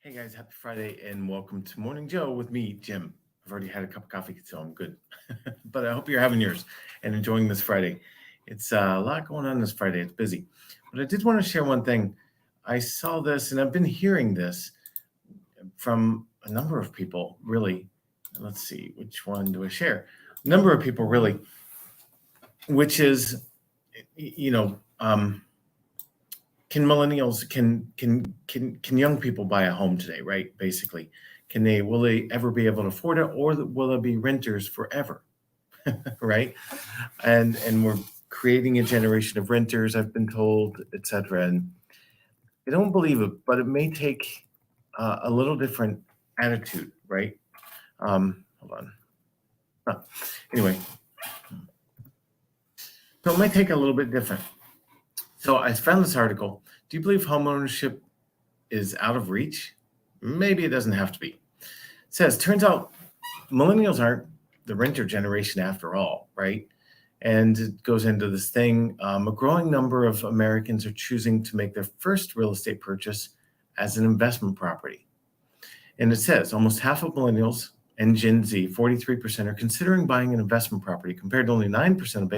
Hey guys, happy Friday and welcome to Morning Joe with me, Jim. I've already had a cup of coffee, so I'm good. But I hope you're having yours and enjoying this Friday. It's a lot going on this Friday. It's busy. But I did want to share one thing. I saw this and I've been hearing this from a number of people, really. Let's see, which one do I share? A number of people, really, which is, you know, can millennials can young people buy a home today, right? Basically, will they ever be able to afford it, or will they be renters forever? Right? And we're creating a generation of renters, I've been told, etc. And I don't believe it, but it may take a little different attitude, right? Hold on. Huh. Anyway, so it might take a little bit different. So I found this article. Do you believe homeownership is out of reach? Maybe it doesn't have to be. It says, turns out millennials aren't the renter generation after all, right? And it goes into this thing. A growing number of Americans are choosing to make their first real estate purchase as an investment property. And it says almost half of millennials and Gen Z, 43%, are considering buying an investment property, compared to only 9% of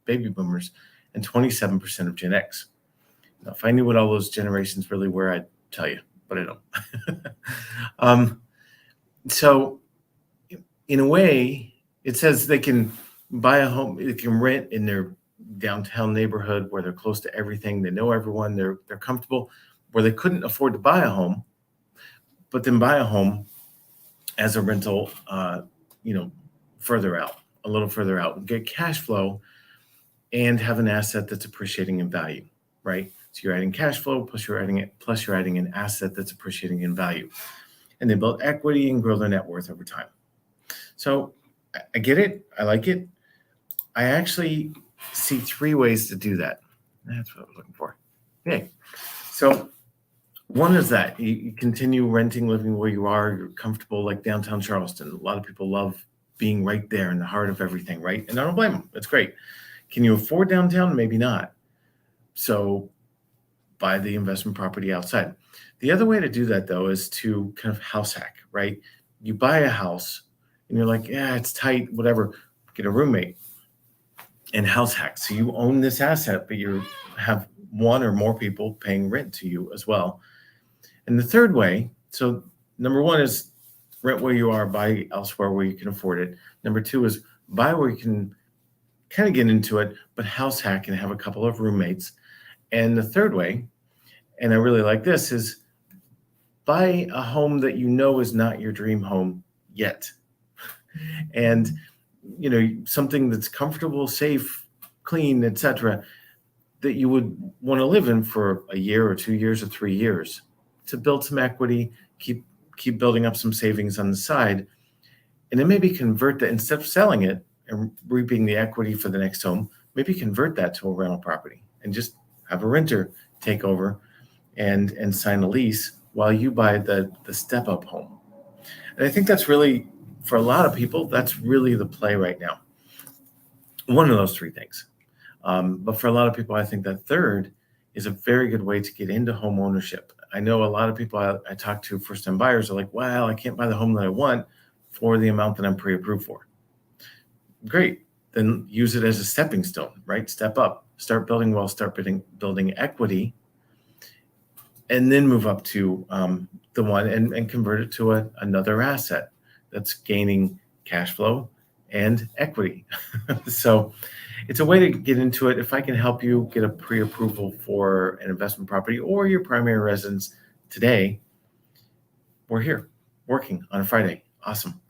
baby boomers and 27% of Gen X. Now, if I knew what all those generations really were, I'd tell you, but I don't. So in a way, it says they can buy a home, they can rent in their downtown neighborhood where they're close to everything, they know everyone, they're comfortable, where they couldn't afford to buy a home, but then buy a home as a rental, further out, a little further out, and get cash flow and have an asset that's appreciating in value, right? So you're adding cash flow, plus you're adding an asset that's appreciating in value. And they build equity and grow their net worth over time. So I get it. I like it. I actually see three ways to do that. That's what I was looking for. Okay. So one is that you continue renting, living where you are. You're comfortable, like downtown Charleston. A lot of people love being right there in the heart of everything, right? And I don't blame them. It's great. Can you afford downtown? Maybe not. So buy the investment property outside. The other way to do that, though, is to kind of house hack, right? You buy a house and you're like, yeah, it's tight, whatever. Get a roommate and house hack. So you own this asset, but you have one or more people paying rent to you as well. And the third way, so number one is rent where you are, buy elsewhere where you can afford it. Number two is buy where you can kind of get into it, but house hack and have a couple of roommates. And the third way, and I really like this, is buy a home that you know is not your dream home yet. And something that's comfortable, safe, clean, etc., that you would want to live in for a year or 2 years or 3 years, to build some equity, keep building up some savings on the side, and then maybe convert that, instead of selling it and reaping the equity for the next home, maybe convert that to a rental property and just have a renter take over and sign a lease while you buy the step up home. And I think that's really, for a lot of people, that's really the play right now. One of those three things. But for a lot of people, I think that third is a very good way to get into home ownership. I know a lot of people I talk to, first-time buyers, are like, well, I can't buy the home that I want for the amount that I'm pre-approved for. Great. Then use it as a stepping stone, right? Step up, start building wealth, start building equity, and then move up to the one and convert it to another asset that's gaining cash flow and equity. So it's a way to get into it. If I can help you get a pre-approval for an investment property or your primary residence today, we're here working on a Friday. Awesome.